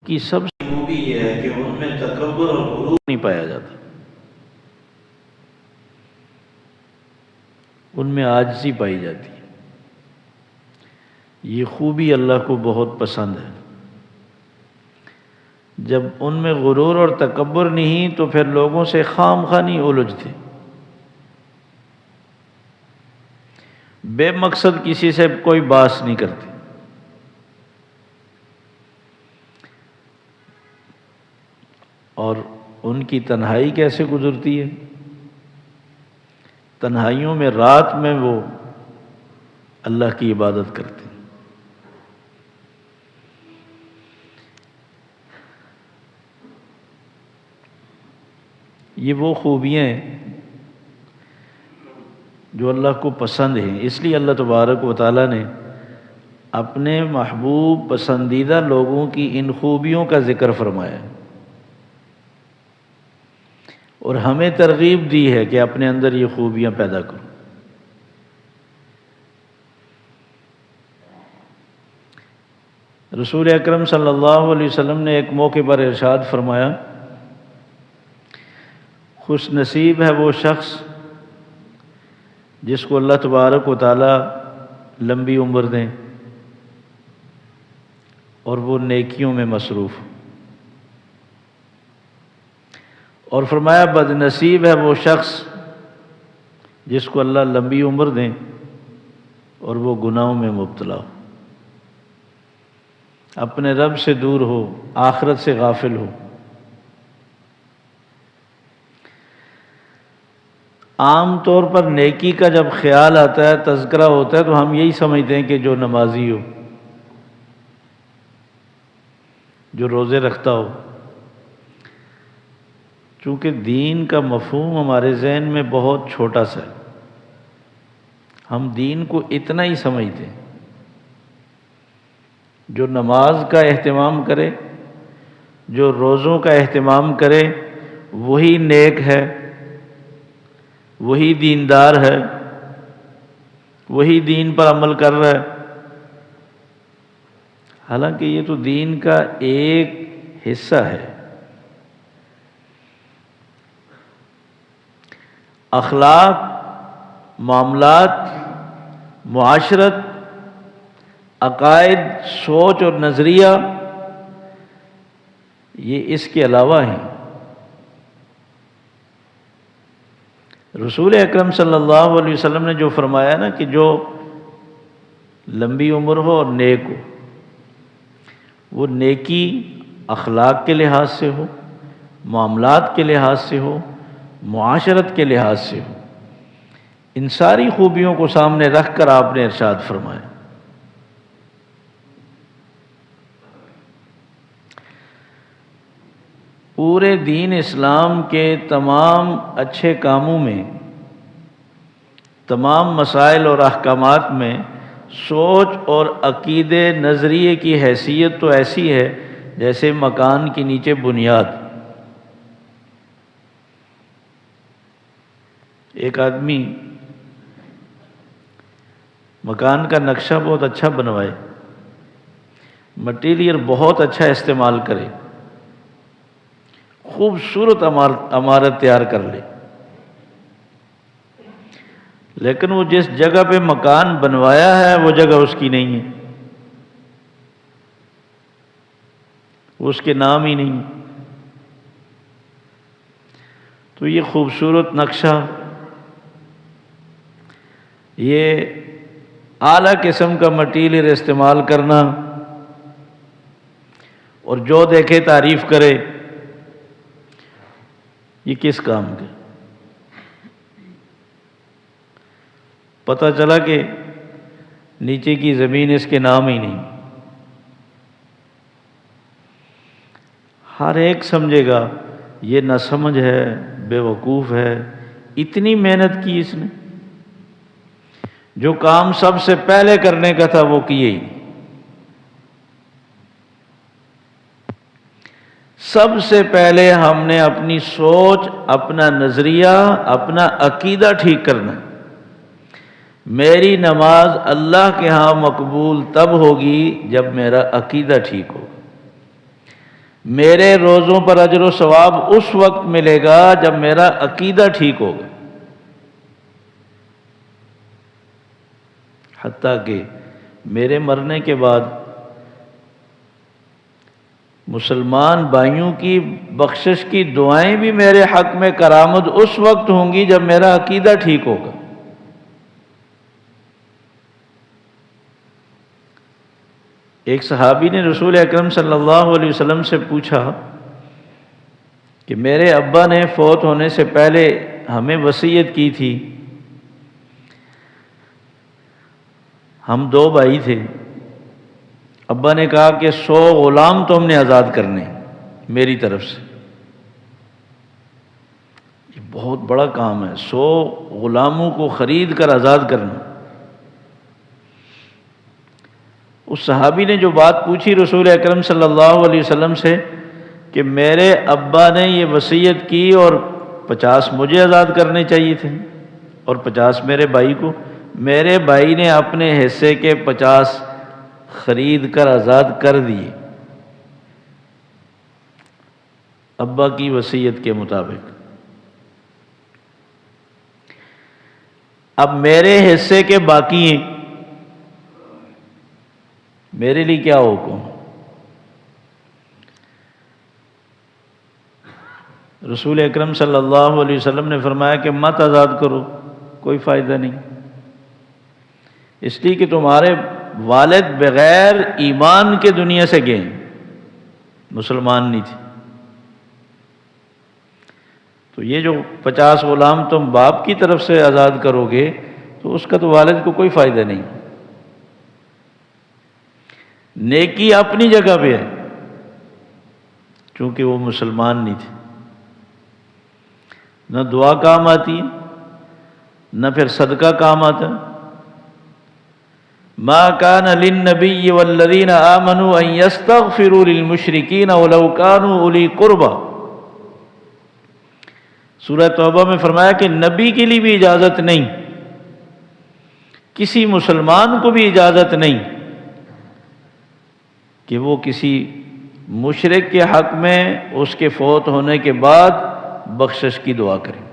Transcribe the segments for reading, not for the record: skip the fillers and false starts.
کی سب سے خوبی یہ ہے کہ ان میں تکبر اور غرور نہیں پایا جاتا، ان میں عاجزی پائی جاتی ہے۔ یہ خوبی اللہ کو بہت پسند ہے۔ جب ان میں غرور اور تکبر نہیں تو پھر لوگوں سے خام خواہ نہیں الجھتے، بے مقصد کسی سے کوئی باس نہیں کرتے۔ اور ان کی تنہائی کیسے گزرتی ہے؟ تنہائیوں میں رات میں وہ اللہ کی عبادت کرتے ہیں۔ یہ وہ خوبیاں ہیں جو اللہ کو پسند ہیں، اس لیے اللہ تبارک و تعالیٰ نے اپنے محبوب پسندیدہ لوگوں کی ان خوبیوں کا ذکر فرمایا اور ہمیں ترغیب دی ہے کہ اپنے اندر یہ خوبیاں پیدا کرو۔ رسول اکرم صلی اللہ علیہ وسلم نے ایک موقع پر ارشاد فرمایا، خوش نصیب ہے وہ شخص جس کو اللہ تبارک و تعالیٰ لمبی عمر دیں اور وہ نیکیوں میں مصروف ہو، اور فرمایا بد نصیب ہے وہ شخص جس کو اللہ لمبی عمر دیں اور وہ گناہوں میں مبتلا ہو، اپنے رب سے دور ہو، آخرت سے غافل ہو۔ عام طور پر نیکی کا جب خیال آتا ہے، تذکرہ ہوتا ہے، تو ہم یہی سمجھتے ہیں کہ جو نمازی ہو، جو روزے رکھتا ہو۔ چونکہ دین کا مفہوم ہمارے ذہن میں بہت چھوٹا سا ہے، ہم دین کو اتنا ہی سمجھتے ہیں، جو نماز کا اہتمام کرے، جو روزوں کا اہتمام کرے، وہی نیک ہے، وہی دیندار ہے، وہی دین پر عمل کر رہا ہے۔ حالانکہ یہ تو دین کا ایک حصہ ہے۔ اخلاق، معاملات، معاشرت، عقائد، سوچ اور نظریہ، یہ اس کے علاوہ ہیں۔ رسول اکرم صلی اللہ علیہ وسلم نے جو فرمایا نا کہ جو لمبی عمر ہو اور نیک ہو، وہ نیکی اخلاق کے لحاظ سے ہو، معاملات کے لحاظ سے ہو، معاشرت کے لحاظ سے ہو، ان ساری خوبیوں کو سامنے رکھ کر آپ نے ارشاد فرمایا۔ پورے دین اسلام کے تمام اچھے کاموں میں، تمام مسائل اور احکامات میں سوچ اور عقیدے نظریے کی حیثیت تو ایسی ہے جیسے مکان کے نیچے بنیاد۔ ایک آدمی مکان کا نقشہ بہت اچھا بنوائے، مٹیریل بہت اچھا استعمال کرے، خوبصورت عمارت تیار کر لے، لیکن وہ جس جگہ پہ مکان بنوایا ہے وہ جگہ اس کی نہیں ہے، وہ اس کے نام ہی نہیں۔ تو یہ خوبصورت نقشہ، یہ اعلیٰ قسم کا مٹیریل استعمال کرنا اور جو دیکھے تعریف کرے، یہ کس کام کے؟ پتہ چلا کہ نیچے کی زمین اس کے نام ہی نہیں۔ ہر ایک سمجھے گا یہ نہ سمجھ ہے، بے وقوف ہے، اتنی محنت کی اس نے، جو کام سب سے پہلے کرنے کا تھا وہ کیے ہی۔ سب سے پہلے ہم نے اپنی سوچ، اپنا نظریہ، اپنا عقیدہ ٹھیک کرنا ہے۔ میری نماز اللہ کے ہاں مقبول تب ہوگی جب میرا عقیدہ ٹھیک ہوگا۔ میرے روزوں پر اجر و ثواب اس وقت ملے گا جب میرا عقیدہ ٹھیک ہوگا، حتیٰ کہ میرے مرنے کے بعد مسلمان بھائیوں کی بخشش کی دعائیں بھی میرے حق میں کرامت اس وقت ہوں گی جب میرا عقیدہ ٹھیک ہوگا۔ ایک صحابی نے رسول اکرم صلی اللہ علیہ وسلم سے پوچھا کہ میرے ابا نے فوت ہونے سے پہلے ہمیں وصیت کی تھی، ہم 2 بھائی تھے، ابا نے کہا کہ 100 غلام تو ہم نے آزاد کرنے میری طرف سے۔ یہ بہت بڑا کام ہے، 100 غلاموں کو خرید کر آزاد کرنا۔ اس صحابی نے جو بات پوچھی رسول اکرم صلی اللہ علیہ وسلم سے کہ میرے ابا نے یہ وصیت کی اور 50 مجھے آزاد کرنے چاہیے تھے اور 50 میرے بھائی کو، میرے بھائی نے اپنے حصے کے 50 خرید کر آزاد کر دیے ابا کی وصیت کے مطابق۔ اب میرے حصے کے باقی ہیں، میرے لیے کیا حکم؟ رسول اکرم صلی اللہ علیہ وسلم نے فرمایا کہ مت آزاد کرو، کوئی فائدہ نہیں، اس لیے کہ تمہارے والد بغیر ایمان کے دنیا سے گئے، مسلمان نہیں تھے، تو یہ جو 50 غلام تم باپ کی طرف سے آزاد کرو گے تو اس کا تو والد کو کوئی فائدہ نہیں۔ نیکی اپنی جگہ پہ ہے، چونکہ وہ مسلمان نہیں تھے، نہ دعا کام آتی ہے نہ پھر صدقہ کام آتا ہے۔ ما کان للنبی والذین آمنوا ان یستغفروا للمشرکین ولو کانوا اولی قربی، سورہ توبہ میں فرمایا کہ نبی کے لیے بھی اجازت نہیں، کسی مسلمان کو بھی اجازت نہیں کہ وہ کسی مشرک کے حق میں اس کے فوت ہونے کے بعد بخشش کی دعا کریں۔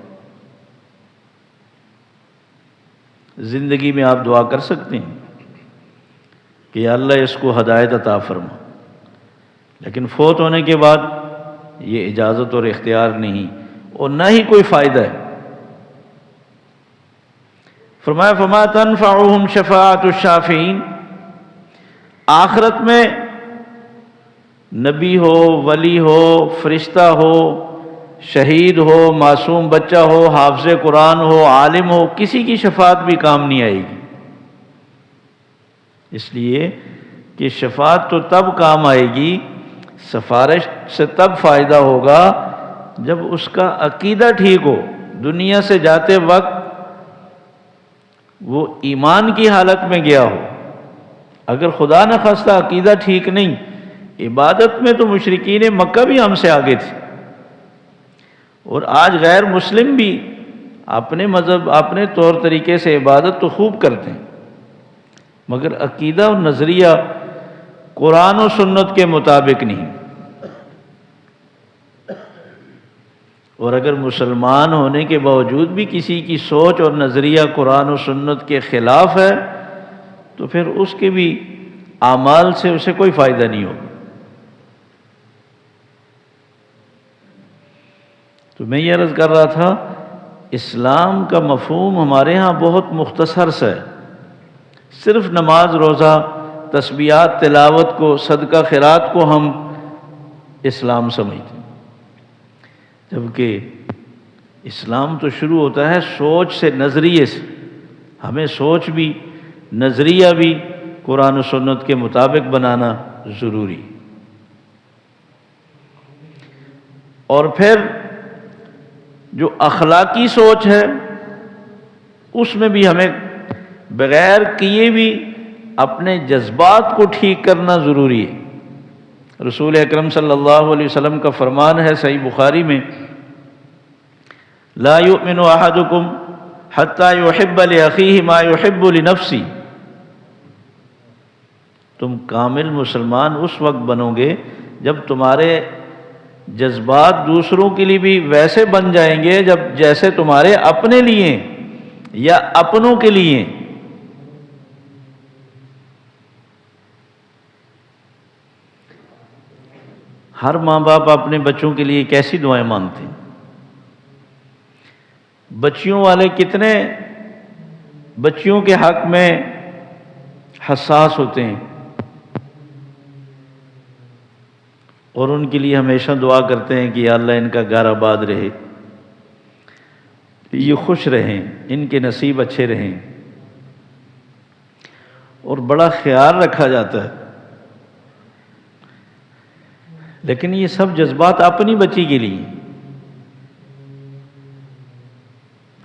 زندگی میں آپ دعا کر سکتے ہیں کہ یا اللہ اس کو ہدایت عطا فرما، لیکن فوت ہونے کے بعد یہ اجازت اور اختیار نہیں اور نہ ہی کوئی فائدہ ہے۔ فرمایا فما تنفعهم شفاعت الشافعین، آخرت میں نبی ہو، ولی ہو، فرشتہ ہو، شہید ہو، معصوم بچہ ہو، حافظ قرآن ہو، عالم ہو، کسی کی شفاعت بھی کام نہیں آئے گی، اس لیے کہ شفاعت تو تب کام آئے گی، سفارش سے تب فائدہ ہوگا جب اس کا عقیدہ ٹھیک ہو، دنیا سے جاتے وقت وہ ایمان کی حالت میں گیا ہو۔ اگر خدا نہ خواستہ عقیدہ ٹھیک نہیں، عبادت میں تو مشرکین مکہ بھی ہم سے آگے تھے، اور آج غیر مسلم بھی اپنے مذہب اپنے طور طریقے سے عبادت تو خوب کرتے ہیں، مگر عقیدہ اور نظریہ قرآن و سنت کے مطابق نہیں۔ اور اگر مسلمان ہونے کے باوجود بھی کسی کی سوچ اور نظریہ قرآن و سنت کے خلاف ہے تو پھر اس کے بھی اعمال سے اسے کوئی فائدہ نہیں ہوگا۔ تو میں یہ عرض کر رہا تھا، اسلام کا مفہوم ہمارے ہاں بہت مختصر سا ہے، صرف نماز، روزہ، تسبیحات، تلاوت کو، صدقہ خیرات کو ہم اسلام سمجھتے ہیں، جبکہ اسلام تو شروع ہوتا ہے سوچ سے، نظریے سے۔ ہمیں سوچ بھی، نظریہ بھی قرآن و سنت کے مطابق بنانا ضروری، اور پھر جو اخلاقی سوچ ہے اس میں بھی ہمیں بغیر کیے بھی اپنے جذبات کو ٹھیک کرنا ضروری ہے۔ رسول اکرم صلی اللہ علیہ وسلم کا فرمان ہے صحیح بخاری میں، لا یؤمن احدکم حتی یحب لاخیہ ما یحب لنفسہ، تم کامل مسلمان اس وقت بنو گے جب تمہارے جذبات دوسروں کے لیے بھی ویسے بن جائیں گے جب جیسے تمہارے اپنے لیے یا اپنوں کے لیے۔ ہر ماں باپ اپنے بچوں کے لیے کیسی دعائیں مانگتے ہیں؟ بچیوں والے کتنے بچیوں کے حق میں حساس ہوتے ہیں اور ان کے لیے ہمیشہ دعا کرتے ہیں کہ یا اللہ ان کا گھر آباد رہے، یہ خوش رہیں، ان کے نصیب اچھے رہیں، اور بڑا خیال رکھا جاتا ہے۔ لیکن یہ سب جذبات اپنی بچی کے لیے،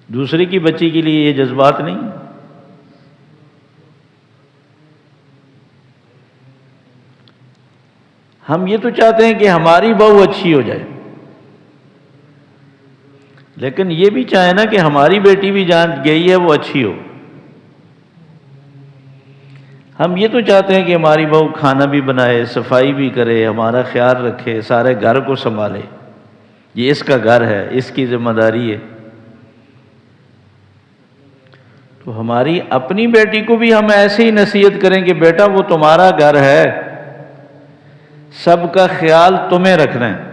دوسرے کی بچی کے لیے یہ جذبات نہیں۔ ہم یہ تو چاہتے ہیں کہ ہماری بہو اچھی ہو جائے، لیکن یہ بھی چاہیں نا کہ ہماری بیٹی بھی جان گئی ہے وہ اچھی ہو۔ ہم یہ تو چاہتے ہیں کہ ہماری بہو کھانا بھی بنائے، صفائی بھی کرے، ہمارا خیال رکھے، سارے گھر کو سنبھالے، یہ اس کا گھر ہے، اس کی ذمہ داری ہے۔ تو ہماری اپنی بیٹی کو بھی ہم ایسے ہی نصیحت کریں کہ بیٹا وہ تمہارا گھر ہے، سب کا خیال تمہیں رکھنا ہے،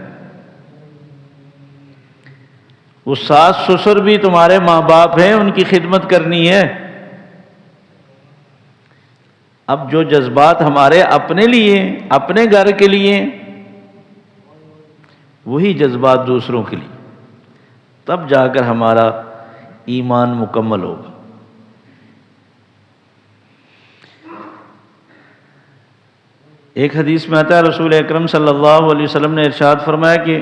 وہ ساس سسر بھی تمہارے ماں باپ ہیں، ان کی خدمت کرنی ہے۔ اب جو جذبات ہمارے اپنے لیے، اپنے گھر کے لیے، وہی جذبات دوسروں کے لیے، تب جا کر ہمارا ایمان مکمل ہوگا۔ ایک حدیث میں آتا ہے رسول اکرم صلی اللہ علیہ وسلم نے ارشاد فرمایا کہ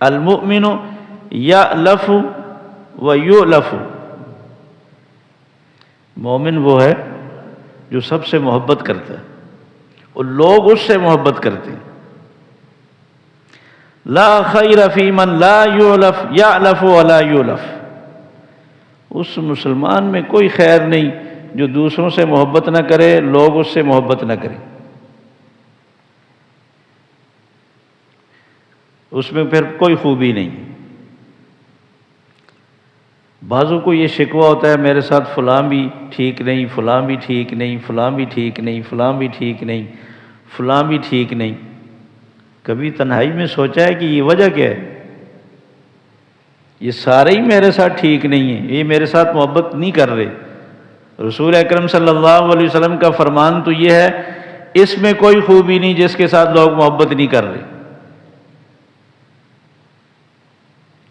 المؤمن یألف و یؤلف، مومن وہ ہے جو سب سے محبت کرتا ہے اور لوگ اس سے محبت کرتے ہیں۔ لا خیر فی من لا یؤلف یألف ولا یؤلف، اس مسلمان میں کوئی خیر نہیں جو دوسروں سے محبت نہ کرے، لوگ اس سے محبت نہ کریں، اس میں پھر کوئی خوبی نہیں۔ بعضوں کو یہ شکوہ ہوتا ہے میرے ساتھ فلاں بھی ٹھیک نہیں، فلاں بھی ٹھیک نہیں، فلاں بھی ٹھیک نہیں، فلاں بھی ٹھیک نہیں، فلاں بھی ٹھیک نہیں۔ کبھی تنہائی میں سوچا ہے کہ یہ وجہ کیا ہے؟ یہ سارے ہی میرے ساتھ ٹھیک نہیں ہیں، یہ میرے ساتھ محبت نہیں کر رہے۔ رسول اکرم صلی اللہ علیہ وسلم کا فرمان تو یہ ہے اس میں کوئی خوبی نہیں جس کے ساتھ لوگ محبت نہیں کر رہے۔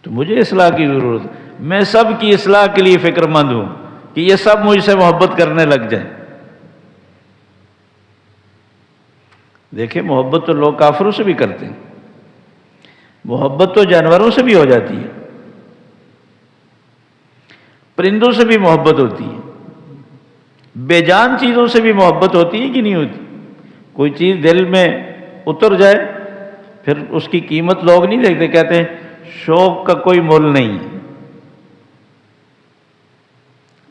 تو مجھے اصلاح کی ضرورت ہے، میں سب کی اصلاح کے لیے فکر مند ہوں کہ یہ سب مجھ سے محبت کرنے لگ جائیں۔ دیکھیں محبت تو لوگ کافروں سے بھی کرتے ہیں، محبت تو جانوروں سے بھی ہو جاتی ہے، پرندوں سے بھی محبت ہوتی ہے، بے جان چیزوں سے بھی محبت ہوتی ہے کہ نہیں ہوتی؟ کوئی چیز دل میں اتر جائے پھر اس کی قیمت لوگ نہیں دیکھتے، کہتے ہیں شوق کا کوئی مول نہیں ہے۔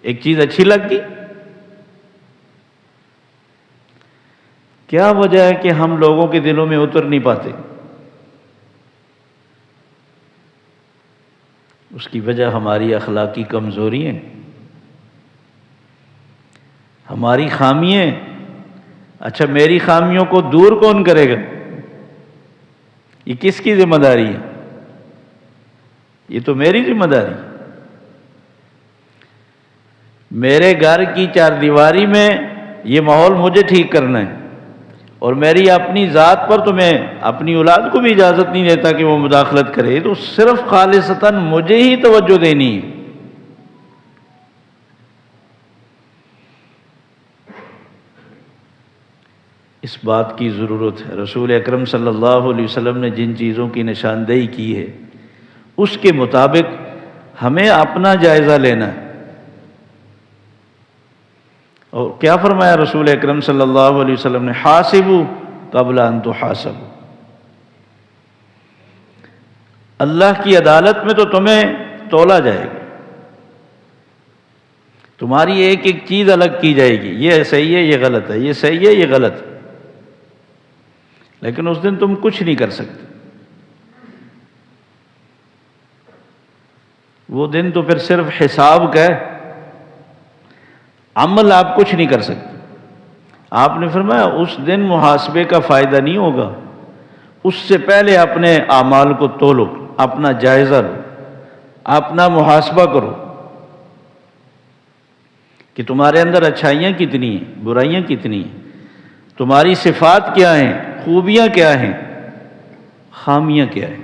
ایک چیز اچھی لگ گئی، کیا وجہ ہے کہ ہم لوگوں کے دلوں میں اتر نہیں پاتے؟ اس کی وجہ ہماری اخلاقی کمزوری ہیں، ہماری خامیاں۔ اچھا میری خامیوں کو دور کون کرے گا؟ یہ کس کی ذمہ داری ہے؟ یہ تو میری ذمہ داری۔ میرے گھر کی چار دیواری میں یہ ماحول مجھے ٹھیک کرنا ہے، اور میری اپنی ذات پر تو میں اپنی اولاد کو بھی اجازت نہیں دیتا کہ وہ مداخلت کرے، تو صرف خالصتاً مجھے ہی توجہ دینی ہے۔ اس بات کی ضرورت ہے۔ رسول اکرم صلی اللہ علیہ وسلم نے جن چیزوں کی نشاندہی کی ہے اس کے مطابق ہمیں اپنا جائزہ لینا ہے۔ اور کیا فرمایا رسول اکرم صلی اللہ علیہ وسلم نے؟ حاسبوا قبل ان تحاسبوا، اللہ کی عدالت میں تو تمہیں تولا جائے گا، تمہاری ایک ایک چیز الگ کی جائے گی، یہ صحیح ہے یہ غلط ہے، یہ صحیح ہے یہ غلط ہے، لیکن اس دن تم کچھ نہیں کر سکتے۔ وہ دن تو پھر صرف حساب کا ہے، عمل آپ کچھ نہیں کر سکتے۔ آپ نے فرمایا اس دن محاسبے کا فائدہ نہیں ہوگا، اس سے پہلے اپنے اعمال کو تولو، اپنا جائزہ لو، اپنا محاسبہ کرو کہ تمہارے اندر اچھائیاں کتنی ہیں، برائیاں کتنی ہیں، تمہاری صفات کیا ہیں، خوبیاں کیا ہیں، خامیاں کیا ہیں۔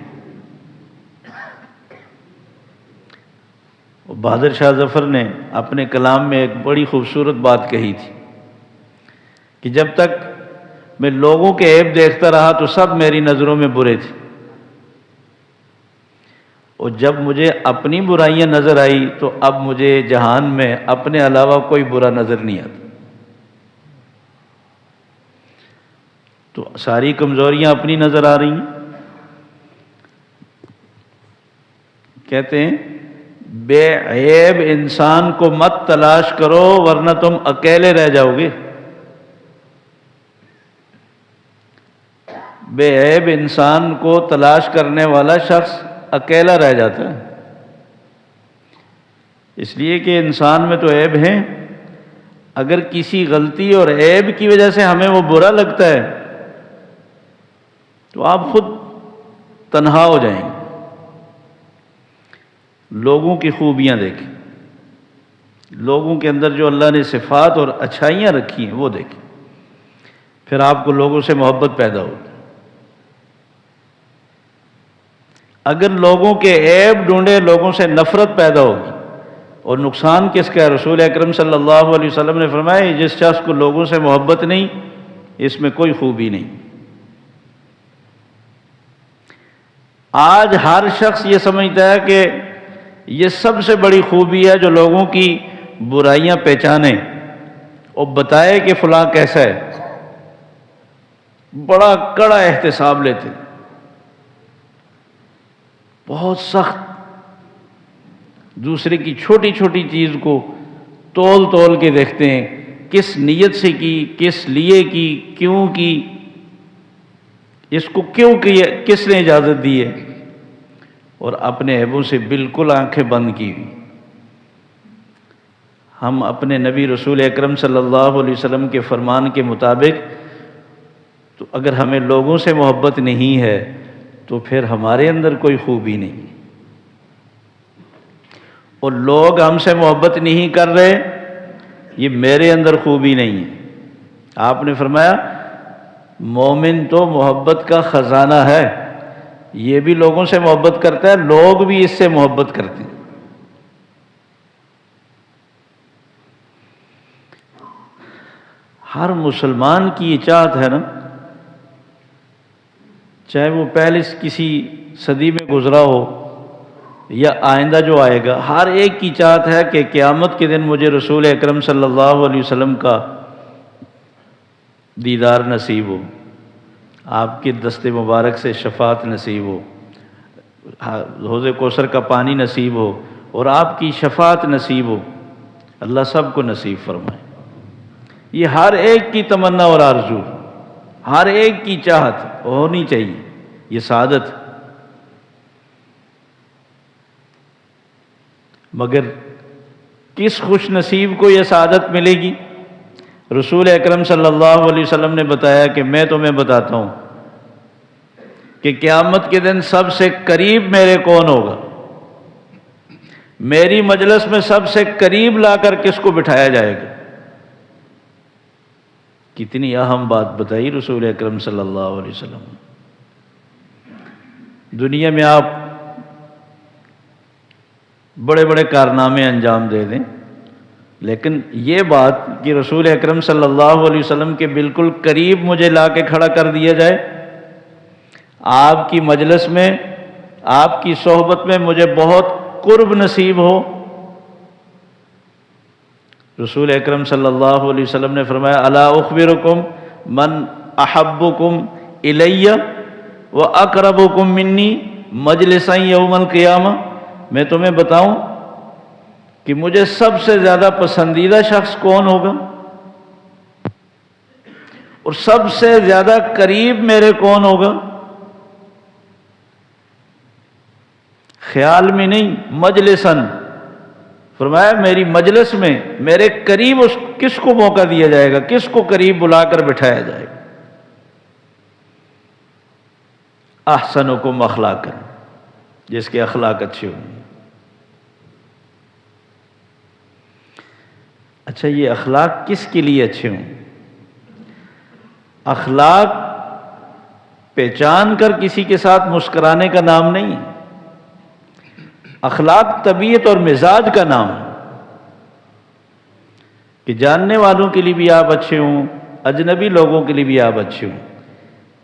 بہادر شاہ ظفر نے اپنے کلام میں ایک بڑی خوبصورت بات کہی تھی کہ جب تک میں لوگوں کے عیب دیکھتا رہا تو سب میری نظروں میں برے تھے، اور جب مجھے اپنی برائیاں نظر آئی تو اب مجھے جہان میں اپنے علاوہ کوئی برا نظر نہیں آتا۔ تو ساری کمزوریاں اپنی نظر آ رہی ہیں۔ کہتے ہیں بے عیب انسان کو مت تلاش کرو ورنہ تم اکیلے رہ جاؤ گے۔ بے عیب انسان کو تلاش کرنے والا شخص اکیلا رہ جاتا ہے، اس لیے کہ انسان میں تو عیب ہیں، اگر کسی غلطی اور عیب کی وجہ سے ہمیں وہ برا لگتا ہے تو آپ خود تنہا ہو جائیں گے۔ لوگوں کی خوبیاں دیکھیں، لوگوں کے اندر جو اللہ نے صفات اور اچھائیاں رکھی ہیں وہ دیکھیں، پھر آپ کو لوگوں سے محبت پیدا ہوگی۔ اگر لوگوں کے عیب ڈھونڈے لوگوں سے نفرت پیدا ہوگی، اور نقصان کس کا ہے؟ رسول اکرم صلی اللہ علیہ وسلم نے فرمایا جس شخص کو لوگوں سے محبت نہیں اس میں کوئی خوبی نہیں۔ آج ہر شخص یہ سمجھتا ہے کہ یہ سب سے بڑی خوبی ہے جو لوگوں کی برائیاں پہچانے اور بتائے کہ فلاں کیسا ہے، بڑا کڑا احتساب لیتے، بہت سخت، دوسرے کی چھوٹی چھوٹی چیز کو تول تول کے دیکھتے ہیں، کس نیت سے کی، کس لیے کی، کیوں کی، اس کو کیوں کی، کس نے اجازت دی ہے، اور اپنے عیبوں سے بالکل آنکھیں بند کی ہوئی۔ ہم اپنے نبی رسول اکرم صلی اللہ علیہ وسلم کے فرمان کے مطابق تو اگر ہمیں لوگوں سے محبت نہیں ہے تو پھر ہمارے اندر کوئی خوبی نہیں، اور لوگ ہم سے محبت نہیں کر رہے یہ میرے اندر خوبی نہیں ہے۔ آپ نے فرمایا مومن تو محبت کا خزانہ ہے، یہ بھی لوگوں سے محبت کرتا ہے، لوگ بھی اس سے محبت کرتے ہیں۔ ہر مسلمان کی یہ چاہت ہے نا، چاہے وہ پہلے کسی صدی میں گزرا ہو یا آئندہ جو آئے گا، ہر ایک کی چاہت ہے کہ قیامت کے دن مجھے رسول اکرم صلی اللہ علیہ وسلم کا دیدار نصیب ہو، آپ کے دست مبارک سے شفاعت نصیب ہو، حوض کوثر کا پانی نصیب ہو، اور آپ کی شفاعت نصیب ہو۔ اللہ سب کو نصیب فرمائے۔ یہ ہر ایک کی تمنا اور آرزو، ہر ایک کی چاہت ہونی چاہیے، یہ سعادت۔ مگر کس خوش نصیب کو یہ سعادت ملے گی؟ رسول اکرم صلی اللہ علیہ وسلم نے بتایا کہ میں تمہیں بتاتا ہوں کہ قیامت کے دن سب سے قریب میرے کون ہوگا، میری مجلس میں سب سے قریب لا کر کس کو بٹھایا جائے گا۔ کتنی اہم بات بتائی رسول اکرم صلی اللہ علیہ وسلم۔ دنیا میں آپ بڑے بڑے کارنامے انجام دے دیں، لیکن یہ بات کہ رسول اکرم صلی اللہ علیہ وسلم کے بالکل قریب مجھے لا کے کھڑا کر دیا جائے، آپ کی مجلس میں، آپ کی صحبت میں مجھے بہت قرب نصیب ہو۔ رسول اکرم صلی اللہ علیہ وسلم نے فرمایا الا اخبرکم من احبکم الی واقربکم منی مجلسا یوم القیامہ، میں تمہیں بتاؤں کہ مجھے سب سے زیادہ پسندیدہ شخص کون ہوگا اور سب سے زیادہ قریب میرے کون ہوگا؟ خیال میں نہیں، مجلسن، فرمایا میری مجلس میں میرے قریب کس کو موقع دیا جائے گا، کس کو قریب بلا کر بٹھایا جائے گا؟ احسنکم اخلاقا، جس کے اخلاق اچھے ہوں گے۔ اچھا، یہ اخلاق کس کے لیے اچھے ہوں؟ اخلاق پہچان کر کسی کے ساتھ مسکرانے کا نام نہیں، اخلاق طبیعت اور مزاج کا نام ہے، کہ جاننے والوں کے لیے بھی آپ اچھے ہوں، اجنبی لوگوں کے لیے بھی آپ اچھے ہوں،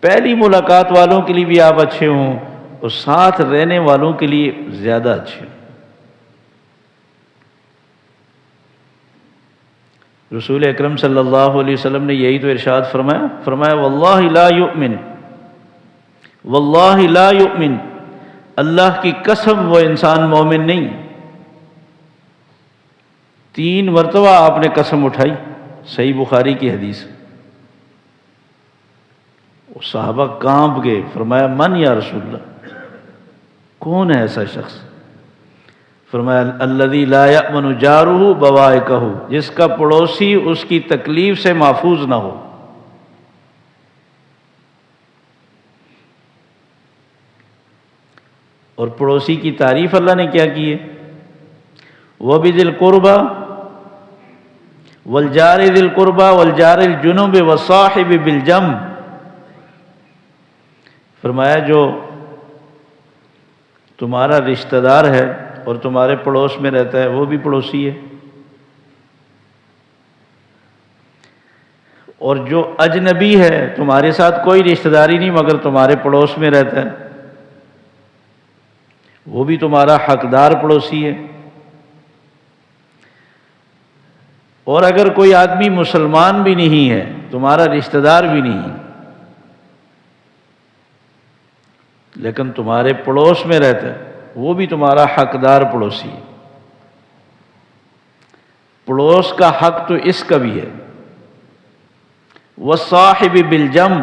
پہلی ملاقات والوں کے لیے بھی آپ اچھے ہوں، اور ساتھ رہنے والوں کے لیے زیادہ اچھے ہوں۔ رسول اکرم صلی اللہ علیہ وسلم نے یہی تو ارشاد فرمایا واللہ لا یؤمن، واللہ لا یؤمن، اللہ کی قسم وہ انسان مومن نہیں۔ 3 مرتبہ آپ نے قسم اٹھائی، صحیح بخاری کی حدیث۔ صحابہ کانپ گئے، فرمایا من یا رسول اللہ، کون ہے ایسا شخص؟ فرمایا الذی لا یأمن جارہ بوائقہ، جس کا پڑوسی اس کی تکلیف سے محفوظ نہ ہو۔ اور پڑوسی کی تعریف اللہ نے کیا کی ہے؟ وَبِذِي الْقُرْبَى وَالْجَارِ ذِي الْقُرْبَى وَالْجَارِ الْجُنُبِ وَالصَّاحِبِ بِالْجَنبِ، فرمایا جو تمہارا رشتہ دار ہے اور تمہارے پڑوس میں رہتا ہے وہ بھی پڑوسی ہے، اور جو اجنبی ہے تمہارے ساتھ کوئی رشتہ داری نہیں مگر تمہارے پڑوس میں رہتا ہے وہ بھی تمہارا حقدار پڑوسی ہے۔ اور اگر کوئی آدمی مسلمان بھی نہیں ہے، تمہارا رشتہ دار بھی نہیں ہے، لیکن تمہارے پڑوس میں رہتا ہے، وہ بھی تمہارا حقدار پڑوسی ہے۔ پڑوس کا حق تو اس کا بھی ہے۔ وَالصَّاحِبِ بِالْجَنبِ،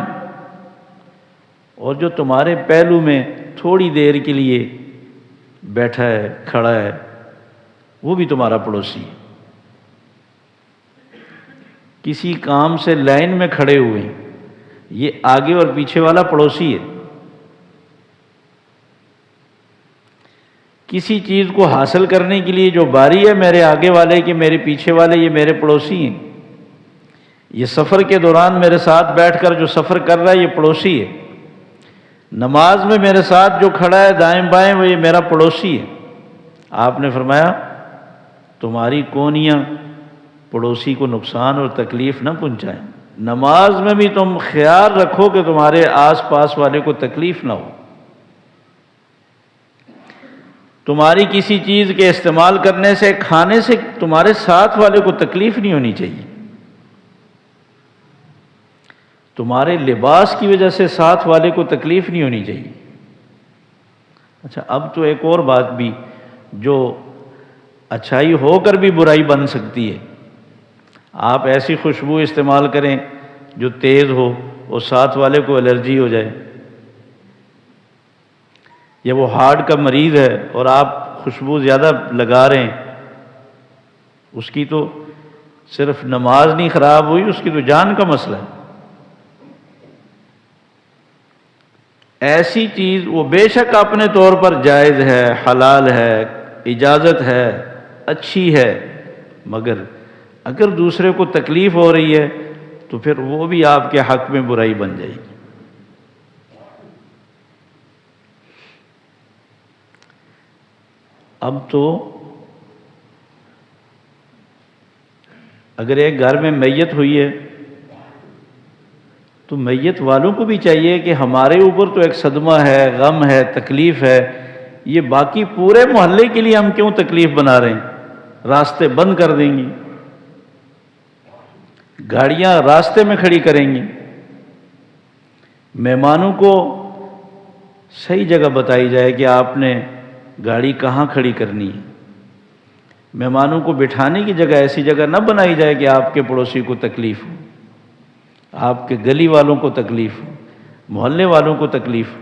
اور جو تمہارے پہلو میں تھوڑی دیر کے لیے بیٹھا ہے، کھڑا ہے، وہ بھی تمہارا پڑوسی ہے۔ کسی کام سے لائن میں کھڑے ہوئے ہیں، یہ آگے اور پیچھے والا پڑوسی ہے۔ کسی چیز کو حاصل کرنے کے لیے جو باری ہے میرے آگے والے کی، میرے پیچھے والے، یہ میرے پڑوسی ہیں۔ یہ سفر کے دوران میرے ساتھ بیٹھ کر جو سفر کر رہا ہے یہ پڑوسی ہے۔ نماز میں میرے ساتھ جو کھڑا ہے دائیں بائیں وہ یہ میرا پڑوسی ہے۔ آپ نے فرمایا تمہاری کونیاں پڑوسی کو نقصان اور تکلیف نہ پہنچائیں، نماز میں بھی تم خیال رکھو کہ تمہارے آس پاس والے کو تکلیف نہ ہو۔ تمہاری کسی چیز کے استعمال کرنے سے، کھانے سے تمہارے ساتھ والے کو تکلیف نہیں ہونی چاہیے۔ تمہارے لباس کی وجہ سے ساتھ والے کو تکلیف نہیں ہونی چاہیے۔ اچھا، اب تو ایک اور بات بھی جو اچھائی ہو کر بھی برائی بن سکتی ہے، آپ ایسی خوشبو استعمال کریں جو تیز ہو اور ساتھ والے کو الرجی ہو جائے، یا وہ ہارٹ کا مریض ہے اور آپ خوشبو زیادہ لگا رہے ہیں، اس کی تو صرف نماز نہیں خراب ہوئی، اس کی تو جان کا مسئلہ ہے۔ ایسی چیز وہ بے شک اپنے طور پر جائز ہے، حلال ہے، اجازت ہے، اچھی ہے، مگر اگر دوسرے کو تکلیف ہو رہی ہے تو پھر وہ بھی آپ کے حق میں برائی بن جائے گی۔ اب تو اگر ایک گھر میں میت ہوئی ہے تو میت والوں کو بھی چاہیے کہ ہمارے اوپر تو ایک صدمہ ہے، غم ہے، تکلیف ہے، یہ باقی پورے محلے کے لیے ہم کیوں تکلیف بنا رہے ہیں؟ راستے بند کر دیں گی، گاڑیاں راستے میں کھڑی کریں گی، مہمانوں کو صحیح جگہ بتائی جائے کہ آپ نے گاڑی کہاں کھڑی کرنی ہے، مہمانوں کو بٹھانے کی جگہ ایسی جگہ نہ بنائی جائے کہ آپ کے پڑوسی کو تکلیف ہو، آپ کے گلی والوں کو تکلیف ہو، محلے والوں کو تکلیف ہو۔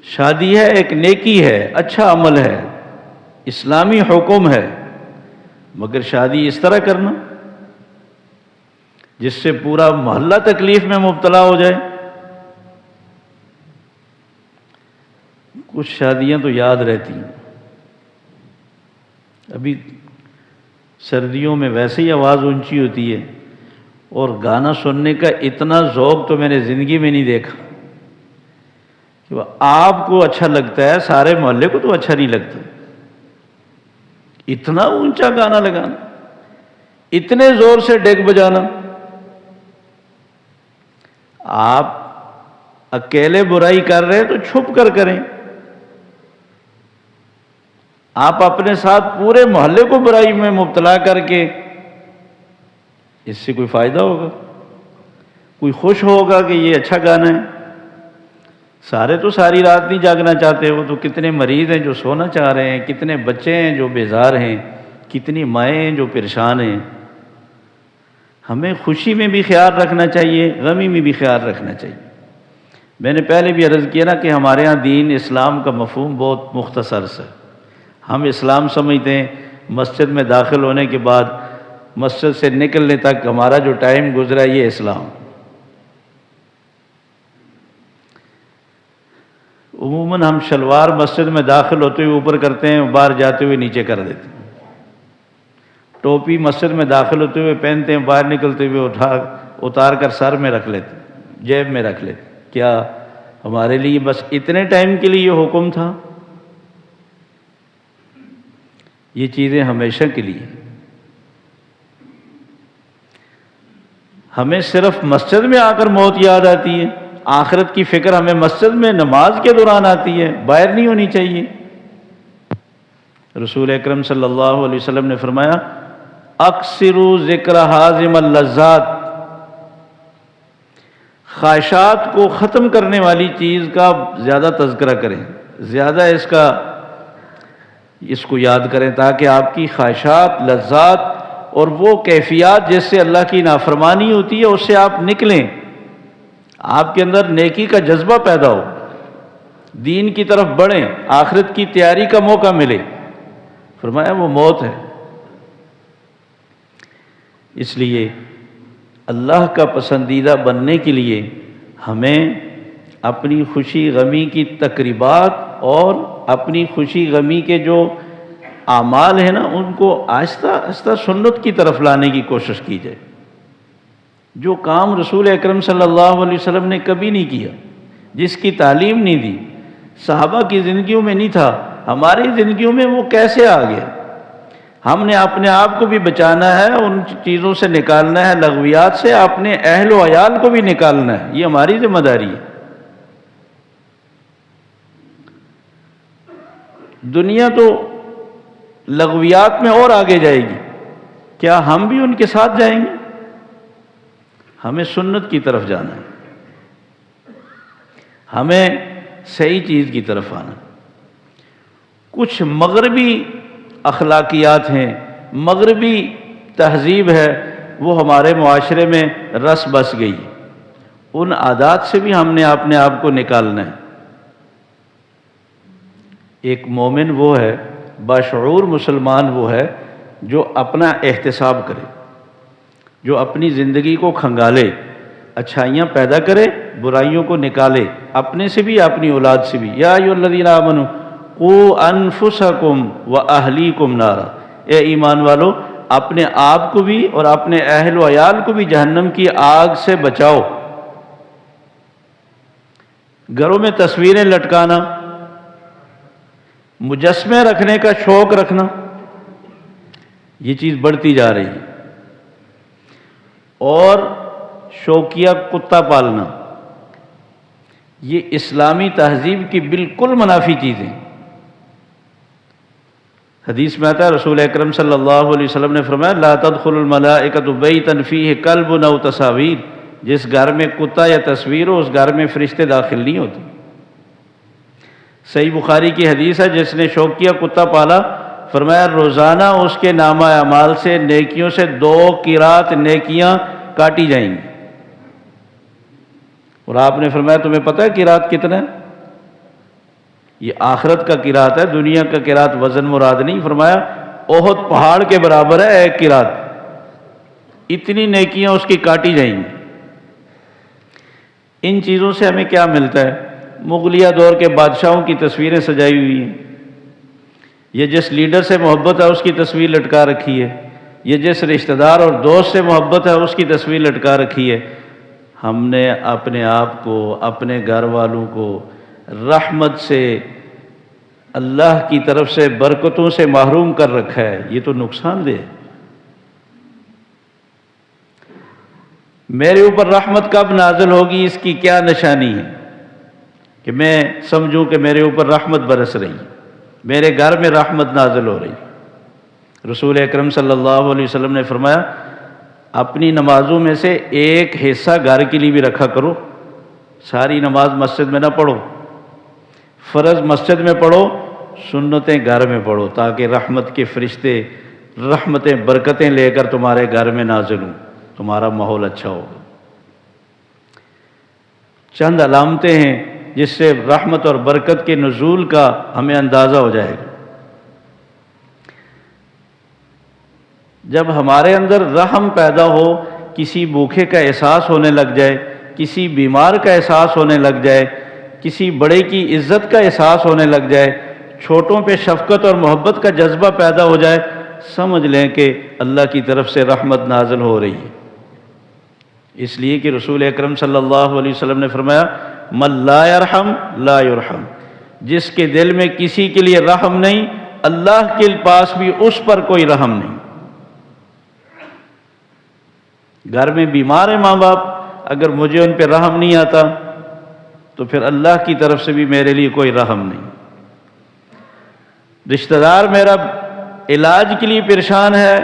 شادی ہے ایک نیکی ہے، اچھا عمل ہے، اسلامی حکم ہے، مگر شادی اس طرح کرنا جس سے پورا محلہ تکلیف میں مبتلا ہو جائے۔ کچھ شادیاں تو یاد رہتی ہیں۔ ابھی سردیوں میں ویسے ہی آواز اونچی ہوتی ہے، اور گانا سننے کا اتنا ذوق تو میں نے زندگی میں نہیں دیکھا کہ وہ آپ کو اچھا لگتا ہے، سارے محلے کو تو اچھا نہیں لگتا۔ اتنا اونچا گانا لگانا، اتنے زور سے ڈیک بجانا۔ آپ اکیلے برائی کر رہے ہیں تو چھپ کر کریں، آپ اپنے ساتھ پورے محلے کو برائی میں مبتلا کر کے، اس سے کوئی فائدہ ہوگا؟ کوئی خوش ہوگا کہ یہ اچھا گانا ہے؟ سارے تو ساری رات نہیں جاگنا چاہتے، وہ تو کتنے مریض ہیں جو سونا چاہ رہے ہیں، کتنے بچے ہیں جو بیزار ہیں، کتنی مائیں ہیں جو پریشان ہیں۔ ہمیں خوشی میں بھی خیال رکھنا چاہیے، غمی میں بھی خیال رکھنا چاہیے۔ میں نے پہلے بھی عرض کیا نا کہ ہمارے ہاں دین اسلام کا مفہوم بہت مختصر ہے۔ ہم اسلام سمجھتے ہیں مسجد میں داخل ہونے کے بعد مسجد سے نکلنے تک ہمارا جو ٹائم گزرا یہ اسلام۔ عموماً ہم شلوار مسجد میں داخل ہوتے ہوئے اوپر کرتے ہیں، باہر جاتے ہوئے نیچے کر دیتے ہیں۔ ٹوپی مسجد میں داخل ہوتے ہوئے پہنتے ہیں، باہر نکلتے ہوئے اتار کر سر میں رکھ لیتے ہیں، جیب میں رکھ لیتے ہیں۔ کیا ہمارے لیے بس اتنے ٹائم کے لیے یہ حکم تھا؟ یہ چیزیں ہمیشہ کے لیے۔ ہمیں صرف مسجد میں آ کر موت یاد آتی ہے، آخرت کی فکر ہمیں مسجد میں نماز کے دوران آتی ہے، باہر نہیں ہونی چاہیے۔ رسول اکرم صلی اللہ علیہ وسلم نے فرمایا اکثروا ذکر حازم اللذات، خواہشات کو ختم کرنے والی چیز کا زیادہ تذکرہ کریں، زیادہ اس کو یاد کریں تاکہ آپ کی خواہشات، لذات اور وہ کیفیات جس سے اللہ کی نافرمانی ہوتی ہے اس سے آپ نکلیں، آپ کے اندر نیکی کا جذبہ پیدا ہو، دین کی طرف بڑھیں، آخرت کی تیاری کا موقع ملے۔ فرمایا وہ موت ہے۔ اس لیے اللہ کا پسندیدہ بننے کے لیے ہمیں اپنی خوشی غمی کی تقریبات اور اپنی خوشی غمی کے جو اعمال ہیں نا ان کو آہستہ آہستہ سنت کی طرف لانے کی کوشش کی جائے۔ جو کام رسول اکرم صلی اللہ علیہ وسلم نے کبھی نہیں کیا، جس کی تعلیم نہیں دی، صحابہ کی زندگیوں میں نہیں تھا، ہماری زندگیوں میں وہ کیسے آ گیا؟ ہم نے اپنے آپ کو بھی بچانا ہے، ان چیزوں سے نکالنا ہے، لغویات سے اپنے اہل و عیال کو بھی نکالنا ہے، یہ ہماری ذمہ داری ہے۔ دنیا تو لغویات میں اور آگے جائے گی، کیا ہم بھی ان کے ساتھ جائیں گے؟ ہمیں سنت کی طرف جانا ہے، ہمیں صحیح چیز کی طرف آنا۔ کچھ مغربی اخلاقیات ہیں، مغربی تہذیب ہے، وہ ہمارے معاشرے میں رس بس گئی، ان عادات سے بھی ہم نے اپنے آپ کو نکالنا ہے۔ ایک مومن وہ ہے، باشعور مسلمان وہ ہے جو اپنا احتساب کرے، جو اپنی زندگی کو کھنگالے، اچھائیاں پیدا کرے، برائیوں کو نکالے، اپنے سے بھی اپنی اولاد سے بھی۔ یا ایھا الذین آمنوا قوا انفسکم واہلیکم نارا، اے ایمان والو اپنے آپ کو بھی اور اپنے اہل و عیال کو بھی جہنم کی آگ سے بچاؤ۔ گھروں میں تصویریں لٹکانا، مجسمے رکھنے کا شوق رکھنا، یہ چیز بڑھتی جا رہی ہے، اور شوقیہ کتا پالنا، یہ اسلامی تہذیب کی بالکل منافی چیزیں۔ حدیث میں آتا ہے رسول اکرم صلی اللہ علیہ وسلم نے فرمایا لا تدخل الملائکۃ بیتا فیہ کلب او تصاویر، جس گھر میں کتا یا تصویر ہو اس گھر میں فرشتے داخل نہیں ہوتے۔ صحیح بخاری کی حدیث ہے، جس نے شوقیہ کتا پالا فرمایا روزانہ اس کے نامہ اعمال سے نیکیوں سے 2 قیراط نیکیاں کاٹی جائیں گی۔ اور آپ نے فرمایا تمہیں پتہ ہے قیراط کتنا ہے؟ یہ آخرت کا قرات ہے، دنیا کا قرات وزن مراد نہیں۔ فرمایا احد پہاڑ کے برابر ہے ایک قرات، اتنی نیکیاں اس کی کاٹی جائیں گی۔ ان چیزوں سے ہمیں کیا ملتا ہے؟ مغلیہ دور کے بادشاہوں کی تصویریں سجائی ہوئی ہیں، یہ جس لیڈر سے محبت ہے اس کی تصویر لٹکا رکھی ہے، یہ جس رشتہ دار اور دوست سے محبت ہے اس کی تصویر لٹکا رکھی ہے۔ ہم نے اپنے آپ کو، اپنے گھر والوں کو رحمت سے، اللہ کی طرف سے برکتوں سے محروم کر رکھا ہے۔ یہ تو نقصان دہ ہے۔ میرے اوپر رحمت کب نازل ہوگی اس کی کیا نشانی ہے کہ میں سمجھوں کہ میرے اوپر رحمت برس رہی ہے، میرے گھر میں رحمت نازل ہو رہی؟ رسول اکرم صلی اللہ علیہ وسلم نے فرمایا اپنی نمازوں میں سے ایک حصہ گھر کے لیے بھی رکھا کرو۔ ساری نماز مسجد میں نہ پڑھو، فرض مسجد میں پڑھو، سنتیں گھر میں پڑھو، تاکہ رحمت کے فرشتے رحمتیں برکتیں لے کر تمہارے گھر میں نازل ہوں، تمہارا ماحول اچھا ہوگا۔ چند علامتیں ہیں جس سے رحمت اور برکت کے نزول کا ہمیں اندازہ ہو جائے گا۔ جب ہمارے اندر رحم پیدا ہو، کسی بھوکے کا احساس ہونے لگ جائے، کسی بیمار کا احساس ہونے لگ جائے، کسی بڑے کی عزت کا احساس ہونے لگ جائے، چھوٹوں پہ شفقت اور محبت کا جذبہ پیدا ہو جائے، سمجھ لیں کہ اللہ کی طرف سے رحمت نازل ہو رہی ہے۔ اس لیے کہ رسول اکرم صلی اللہ علیہ وسلم نے فرمایا من لا یرحم لا یرحم، جس کے دل میں کسی کے لیے رحم نہیں، اللہ کے پاس بھی اس پر کوئی رحم نہیں۔ گھر میں بیمار ہیں ماں باپ، اگر مجھے ان پہ رحم نہیں آتا تو پھر اللہ کی طرف سے بھی میرے لیے کوئی رحم نہیں۔ رشتہ دار میرا علاج کے لیے پریشان ہے،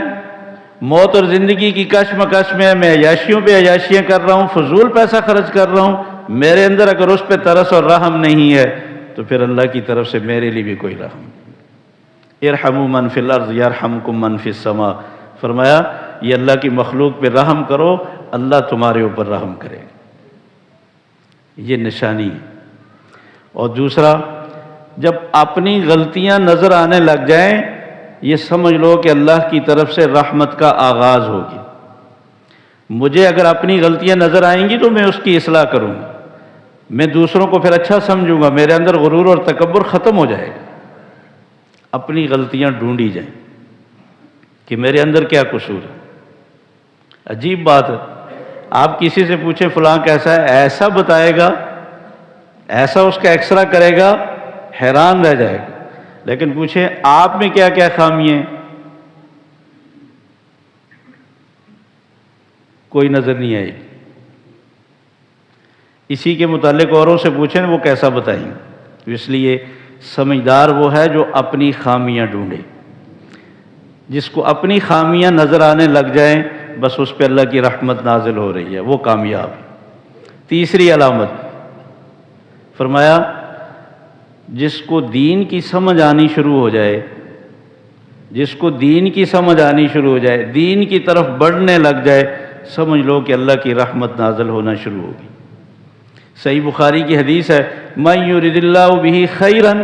موت اور زندگی کی کشمکش میں میں عیاشیوں پہ عیاشیاں کر رہا ہوں، فضول پیسہ خرچ کر رہا ہوں، میرے اندر اگر اس پہ ترس اور رحم نہیں ہے تو پھر اللہ کی طرف سے میرے لیے بھی کوئی رحم نہیں۔ ارحموا من فی الارض یرحمکم من فی السماء، فرمایا یہ اللہ کی مخلوق پہ رحم کرو، اللہ تمہارے اوپر رحم کرے، یہ نشانی ہے۔ اور دوسرا، جب اپنی غلطیاں نظر آنے لگ جائیں، یہ سمجھ لو کہ اللہ کی طرف سے رحمت کا آغاز ہوگی۔ مجھے اگر اپنی غلطیاں نظر آئیں گی تو میں اس کی اصلاح کروں گا، میں دوسروں کو پھر اچھا سمجھوں گا، میرے اندر غرور اور تکبر ختم ہو جائے گا۔ اپنی غلطیاں ڈھونڈی جائیں کہ میرے اندر کیا قصور ہے۔ عجیب بات ہے، آپ کسی سے پوچھیں فلاں کیسا ہے، ایسا بتائے گا، ایسا اس کا ایکسرا کرے گا، حیران رہ جائے گا۔ لیکن پوچھیں آپ میں کیا کیا خامی ہیں، کوئی نظر نہیں آئے گی۔ اسی کے متعلق اوروں سے پوچھیں وہ کیسا بتائیں گے۔ تو اس لیے سمجھدار وہ ہے جو اپنی خامیاں ڈھونڈے، جس کو اپنی خامیاں نظر آنے لگ جائیں بس اس پہ اللہ کی رحمت نازل ہو رہی ہے، وہ کامیاب ہے۔ تیسری علامت فرمایا جس کو دین کی سمجھ آنی شروع ہو جائے، جس کو دین کی سمجھ آنی شروع ہو جائے، دین کی طرف بڑھنے لگ جائے، سمجھ لو کہ اللہ کی رحمت نازل ہونا شروع ہوگی۔ صحیح بخاری کی حدیث ہے مَن یُرِدِ اللَّهُ بِهِ خَیْرًا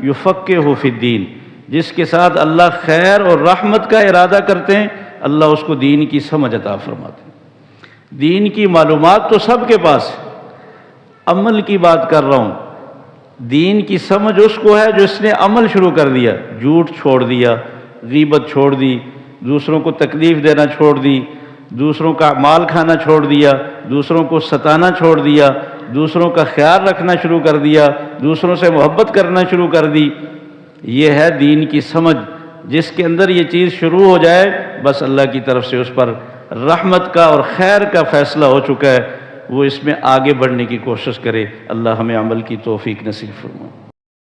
یُفَقِّهُ فِی الدِّین، جس کے ساتھ اللہ خیر اور رحمت کا ارادہ کرتے ہیں اللہ اس کو دین کی سمجھ عطا فرماتے ہیں۔ دین کی معلومات تو سب کے پاس ہے، عمل کی بات کر رہا ہوں۔ دین کی سمجھ اس کو ہے جو اس نے عمل شروع کر دیا، جھوٹ چھوڑ دیا، غیبت چھوڑ دی، دوسروں کو تکلیف دینا چھوڑ دی، دوسروں کا مال کھانا چھوڑ دیا، دوسروں کو ستانا چھوڑ دیا، دوسروں کا خیال رکھنا شروع کر دیا، دوسروں سے محبت کرنا شروع کر دی۔ یہ ہے دین کی سمجھ۔ جس کے اندر یہ چیز شروع ہو جائے بس اللہ کی طرف سے اس پر رحمت کا اور خیر کا فیصلہ ہو چکا ہے، وہ اس میں آگے بڑھنے کی کوشش کرے۔ اللہ ہمیں عمل کی توفیق نصیب فرمائے۔